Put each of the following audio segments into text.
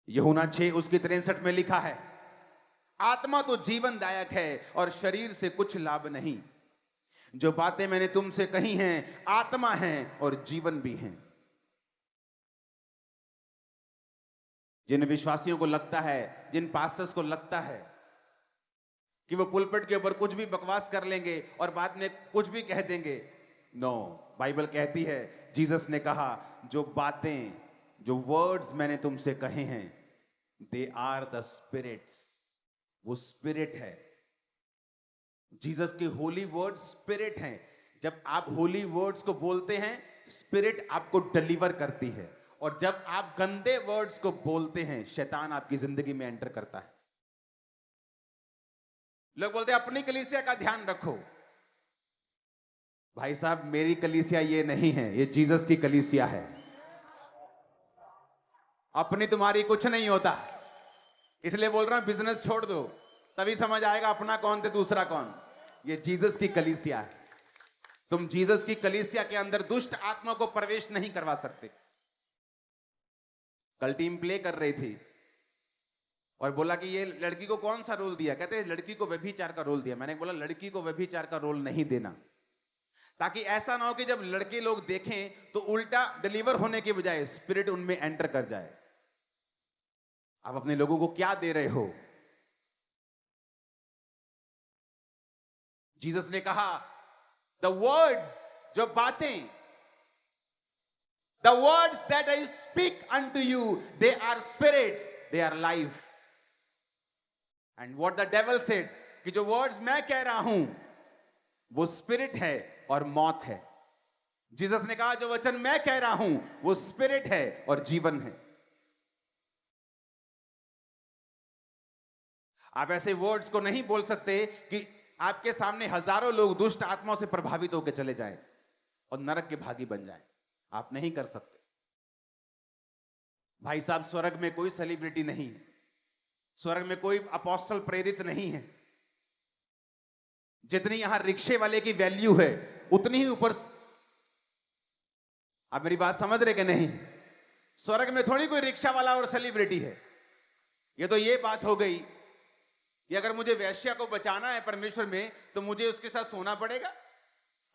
यूहन्ना 6 उसकी 63 में लिखा है, आत्मा तो जीवनदायक है और शरीर से कुछ लाभ नहीं। जो बातें मैंने तुमसे कही हैं आत्मा हैं और जीवन भी हैं। जिन विश्वासियों को लगता है, जिन पास्टर्स को लगता है कि वो पुलपिट के ऊपर कुछ भी बकवास कर लेंगे और बाद में कुछ भी कह देंगे, नो, बाइबल कहती है, जीसस ने कहा, जो बातें, जो वर्ड्स मैंने तुमसे कहे हैं, दे आर द स्पिरिट्स, वो स्पिरिट है। जीसस के होली वर्ड स्पिरिट हैं। जब आप होली वर्ड्स को बोलते हैं, स्पिरिट आपको डिलीवर करती है, और जब आप गंदे वर्ड्स को बोलते हैं, शैतान आपकी जिंदगी में एंटर करता है। लोग बोलते हैं अपनी कलीसिया का ध्यान रखो। भाई साहब, मेरी कलीसिया ये नहीं है, ये जीसस की कलीसिया है। अपनी तुम्हारी कुछ नहीं होता, इसलिए बोल रहा हूं बिजनेस छोड़ दो, तभी समझ आएगा अपना कौन थे दूसरा कौन। ये जीसस की कलीसिया है। तुम जीसस की कलीसिया के अंदर दुष्ट आत्मा को प्रवेश नहीं करवा सकते। कल टीम प्ले कर रही थी और बोला कि ये लड़की को कौन सा रोल दिया, कहते हैं लड़की को व्यभिचार का रोल दिया। मैंने बोला लड़की को व्यभिचार का रोल नहीं देना, ताकि ऐसा ना हो कि जब लड़के लोग देखें तो उल्टा डिलीवर होने के बजाय स्पिरिट उनमें एंटर कर जाए। आप अपने लोगों को क्या दे रहे हो? जीसस ने कहा, द वर्ड्स, जो बातें, the words that I speak unto you, they are spirits, they are life. And what the devil said, कि जो वर्ड्स मैं कह रहा हूं वो स्पिरिट है और मौत है। जीसस ने कहा जो वचन मैं कह रहा हूं वो स्पिरिट है और जीवन है। आप ऐसे वर्ड्स को नहीं बोल सकते कि आपके सामने हजारों लोग दुष्ट आत्माओं से प्रभावित होकर चले जाएं और नरक के भागी बन जाएं। आप नहीं कर सकते। भाई साहब, स्वर्ग में कोई सेलिब्रिटी नहीं है, स्वर्ग में कोई अपोस्टल प्रेरित नहीं है। जितनी यहां रिक्शे वाले की वैल्यू है उतनी ही ऊपर, आप मेरी बात समझ रहे कि नहीं? स्वर्ग में थोड़ी कोई रिक्शा वाला और सेलिब्रिटी है। ये तो ये बात हो गई कि अगर मुझे वैश्या को बचाना है परमेश्वर में तो मुझे उसके साथ सोना पड़ेगा,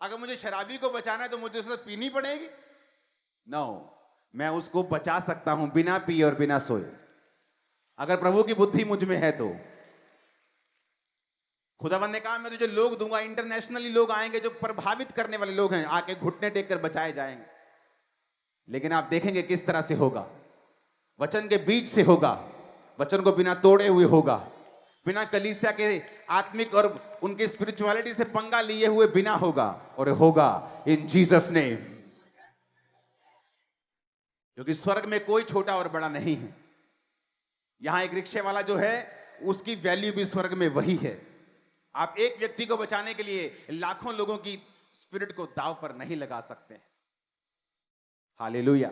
अगर मुझे शराबी को बचाना है तो मुझे उसके साथ पीनी पड़ेगी। नो, मैं उसको बचा सकता हूं बिना पिए और बिना सोए, अगर प्रभु की बुद्धि मुझ में है तो। खुदावंद ने कहा मैं तुझे लोग दूंगा, इंटरनेशनली लोग आएंगे जो प्रभावित करने वाले लोग हैं, आके घुटने टेक कर बचाए जाएंगे। लेकिन आप देखेंगे किस तरह से होगा, वचन के बीच से होगा, वचन को बिना तोड़े हुए होगा, बिना कलीसिया के आत्मिक और उनके स्पिरिचुअलिटी से पंगा लिए हुए बिना होगा, और होगा इन जीसस नेम। क्योंकि स्वर्ग में कोई छोटा और बड़ा नहीं है। यहां एक रिक्शे वाला जो है उसकी वैल्यू भी स्वर्ग में वही है। आप एक व्यक्ति को बचाने के लिए लाखों लोगों की स्पिरिट को दांव पर नहीं लगा सकते। हालेलुया।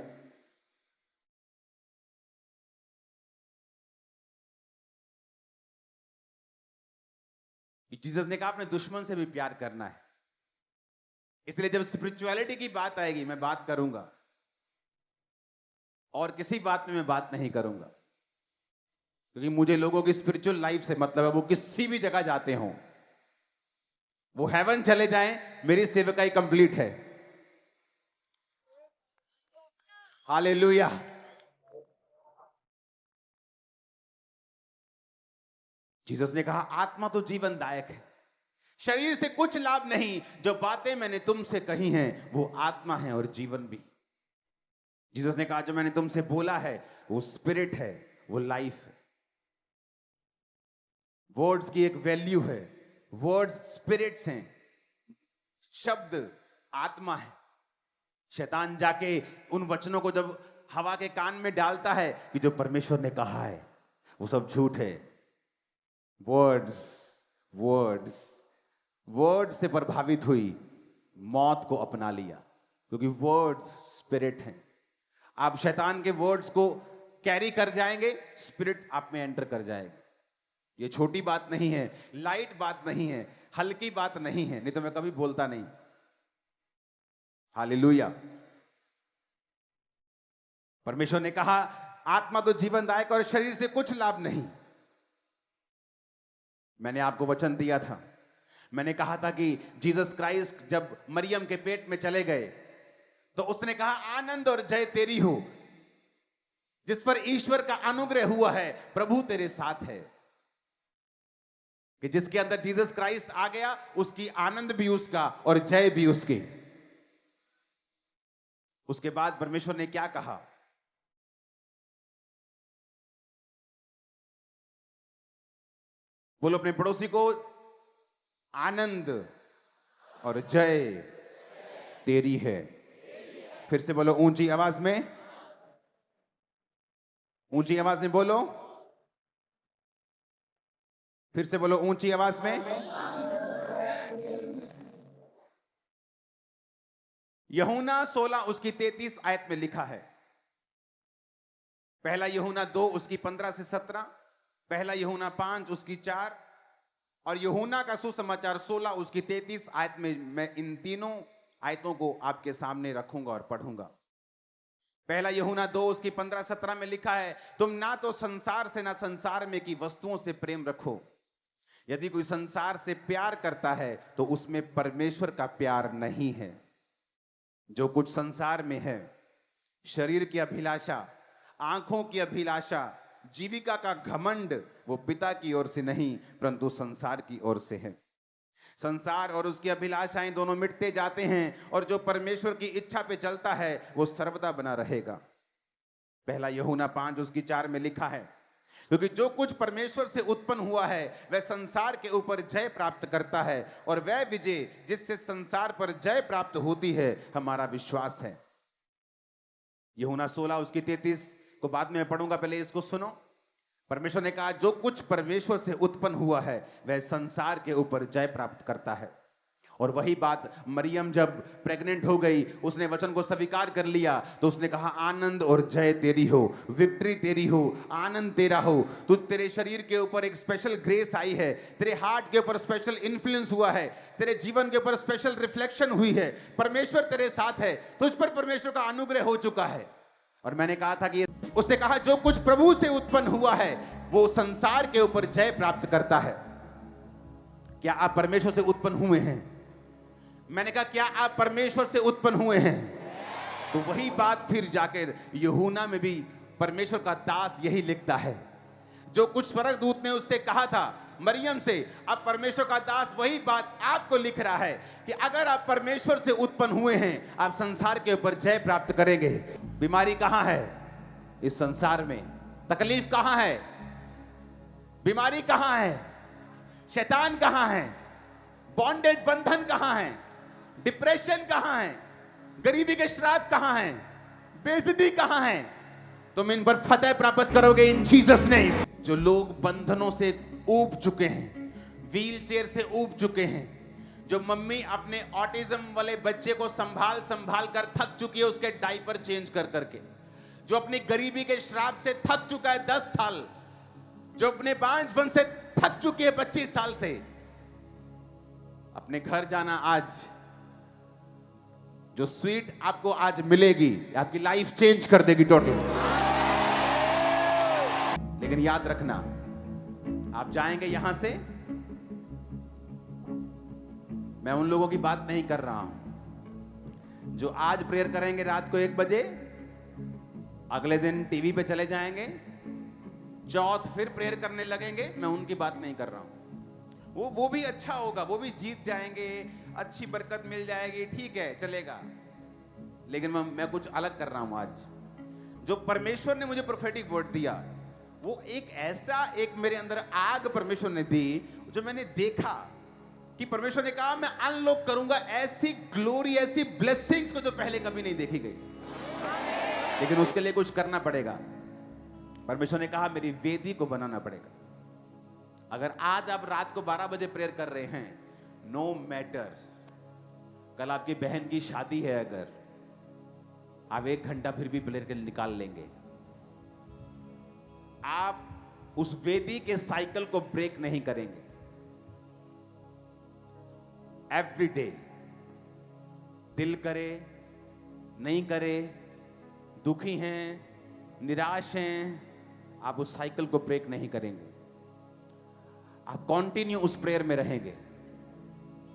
जीसस ने कहा अपने दुश्मन से भी प्यार करना है। इसलिए जब स्पिरिचुअलिटी की बात आएगी मैं बात करूंगा, और किसी बात में मैं बात नहीं करूंगा, क्योंकि मुझे लोगों की स्पिरिचुअल लाइफ से मतलब है वो किसी भी जगह जाते हों, वो हेवन चले जाएं, मेरी सेवकाई कंप्लीट है। हालेलुया। जीसस ने कहा आत्मा तो जीवनदायक है, शरीर से कुछ लाभ नहीं। जो बातें मैंने तुमसे कही हैं वो आत्मा है और जीवन भी। जीसस ने कहा जो मैंने तुमसे बोला है वो स्पिरिट है, वो लाइफ है। वर्ड्स की एक वैल्यू है, वर्ड्स स्पिरिट्स हैं, शब्द आत्मा है। शैतान जाके उन वचनों को जब हवा के कान में डालता है कि जो परमेश्वर ने कहा है वो सब झूठ है। वर्ड्स वर्ड्स वर्ड्स से प्रभावित हुई, मौत को अपना लिया, क्योंकि वर्ड्स स्पिरिट हैं। आप शैतान के वर्ड्स को कैरी कर जाएंगे, स्पिरिट आप में एंटर कर जाएगा। ये छोटी बात नहीं है, लाइट बात नहीं है, हल्की बात नहीं है, नहीं तो मैं कभी बोलता नहीं। हालेलुया। परमेश्वर ने कहा आत्मा तो जीवनदायक और शरीर से कुछ लाभ नहीं। मैंने आपको वचन दिया था, मैंने कहा था कि जीसस क्राइस्ट जब मरियम के पेट में चले गए तो उसने कहा आनंद और जय तेरी हो। जिस पर ईश्वर का अनुग्रह हुआ है, प्रभु तेरे साथ है। कि जिसके अंदर जीसस क्राइस्ट आ गया, उसकी आनंद भी उसका और जय भी उसकी। उसके बाद परमेश्वर ने क्या कहा? बोलो अपने पड़ोसी को, आनंद और जय तेरी है। फिर से बोलो ऊंची आवाज में, ऊंची आवाज में बोलो, फिर से बोलो ऊंची आवाज में। यूहन्ना 16 उसकी 33 आयत में लिखा है। पहला यूहन्ना 2 उसकी 15 से 17, पहला यूहन्ना 5 उसकी 4 और यूहन्ना का सुसमाचार 16 उसकी 33 आयत में मैं इन तीनों आयतों को आपके सामने रखूंगा और पढ़ूंगा। पहला यूहन्ना 2 उसकी 15-17 में लिखा है, तुम ना तो संसार से ना संसार में की वस्तुओं से प्रेम रखो। यदि कोई संसार से प्यार करता है तो उसमें परमेश्वर का प्यार नहीं है। जो कुछ संसार में है, शरीर की अभिलाषा, आंखों की अभिलाषा, जीविका का घमंड, वो पिता की ओर से नहीं परंतु संसार की ओर से है। संसार और उसकी अभिलाषाएं दोनों मिटते जाते हैं और जो परमेश्वर की इच्छा पे चलता है वो सर्वदा बना रहेगा। पहला यूहन्ना 5 उसकी 4 में लिखा है, क्योंकि जो कुछ परमेश्वर से उत्पन्न हुआ है वह संसार के ऊपर जय प्राप्त करता है और वह विजय जिससे संसार पर जय प्राप्त होती है हमारा विश्वास है। यूहन्ना 16 उसकी 33 को बाद में पढ़ूंगा, पहले इसको सुनो। परमेश्वर ने कहा जो कुछ परमेश्वर से उत्पन्न हुआ है वह संसार के ऊपर जय प्राप्त करता है। और वही बात मरियम जब प्रेग्नेंट हो गई, उसने वचन को स्वीकार कर लिया तो उसने कहा आनंद और जय तेरी हो, विक्ट्री तेरी हो, आनंद तेरा हो। तेरे शरीर के ऊपर एक स्पेशल ग्रेस आई है, तेरे हार्ट के ऊपर स्पेशल इन्फ्लुएंस हुआ है, तेरे जीवन के ऊपर स्पेशल रिफ्लेक्शन हुई है, परमेश्वर तेरे साथ है, तुझ पर परमेश्वर का अनुग्रह हो चुका है। और मैंने कहा था कि उसने कहा जो कुछ प्रभु से उत्पन्न हुआ है वो संसार के ऊपर जय प्राप्त करता है। क्या आप परमेश्वर से उत्पन्न हुए हैं? मैंने कहा क्या आप परमेश्वर से उत्पन्न हुए हैं? तो वही बात फिर जाकर यूहन्ना में भी परमेश्वर का दास यही लिखता है। जो कुछ स्वर्गदूत ने उससे कहा था मरियम से, अब परमेश्वर का दास वही बात आपको लिख रहा है कि अगर आप परमेश्वर से उत्पन्न हुए हैं आप संसार के ऊपर जय प्राप्त करेंगे। बीमारी कहां है इस संसार में? तकलीफ कहां है? बीमारी कहां है? शैतान कहां है? बॉन्डेज बंधन कहां है? डिप्रेशन कहां है? गरीबी के श्राप कहां है? बेइज्जती कहां है? तुम इन पर फतेह प्राप्त करोगे इन जीसस नेम। जो लोग बंधनों से ऊब चुके हैं, व्हील चेयर से ऊब चुके हैं, जो मम्मी अपने ऑटिज्म वाले बच्चे को संभाल संभाल कर थक चुकी है उसके डायपर चेंज कर करके, जो अपनी गरीबी के श्राप से थक चुका है 10 साल, जो अपने बांझपन से थक चुकी है 25 साल से, अपने घर जाना आज। जो स्वीट आपको आज मिलेगी आपकी लाइफ चेंज कर देगी टोटल। लेकिन याद रखना, आप जाएंगे यहां से, मैं उन लोगों की बात नहीं कर रहा हूं जो आज प्रेयर करेंगे रात को 1 बजे, अगले दिन टीवी पे चले जाएंगे, चौथ फिर प्रेयर करने लगेंगे। मैं उनकी बात नहीं कर रहा हूं। वो भी अच्छा होगा, वो भी जीत जाएंगे, अच्छी बरकत मिल जाएगी, ठीक है चलेगा। लेकिन मैं कुछ अलग कर रहा हूं आज। जो परमेश्वर ने मुझे प्रोफेटिक वर्ड दिया वो एक ऐसा, एक मेरे अंदर आग परमेश्वर ने दी जो मैंने देखा कि परमेश्वर ने कहा मैं अनलॉक करूंगा ऐसी ग्लोरी, ऐसी ब्लेसिंग्स को जो पहले कभी नहीं देखी गई। लेकिन उसके लिए कुछ करना पड़ेगा। परमेश्वर ने कहा मेरी वेदी को बनाना पड़ेगा। अगर आज आप रात को 12 बजे प्रेयर कर रहे हैं, नो मैटर, कल आपकी बहन की शादी है, अगर आप 1 घंटा फिर भी प्रेयर के लिए निकाल लेंगे, आप उस वेदी के साइकिल को ब्रेक नहीं करेंगे। एवरी डे, दिल करे नहीं करे, दुखी हैं निराश हैं, आप उस साइकिल को ब्रेक नहीं करेंगे। आप कंटिन्यू उस प्रेयर में रहेंगे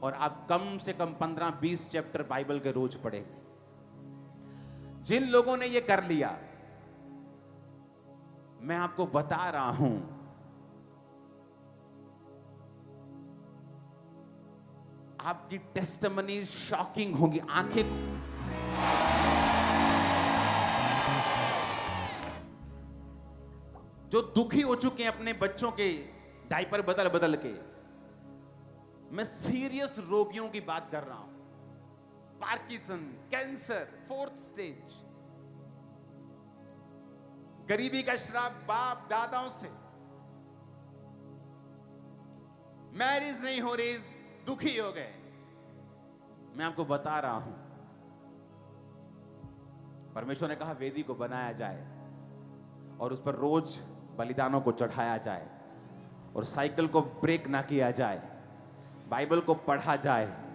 और आप कम से कम 15-20 चैप्टर बाइबल के रोज पढ़ेंगे। जिन लोगों ने ये कर लिया, मैं आपको बता रहा हूं, आपकी टेस्टिमनी शॉकिंग होगी। आंखें जो दुखी हो चुके हैं अपने बच्चों के डायपर बदल बदल के, मैं सीरियस रोगियों की बात कर रहा हूं, पार्किंसन, कैंसर 4th स्टेज, गरीबी का श्राप बाप दादाओं से, मैरिज नहीं हो रही, दुखी हो गए। मैं आपको बता रहा हूं, परमेश्वर ने कहा वेदी को बनाया जाए और उस पर रोज बलिदानों को चढ़ाया जाए और साइकिल को ब्रेक ना किया जाए, बाइबल को पढ़ा जाए।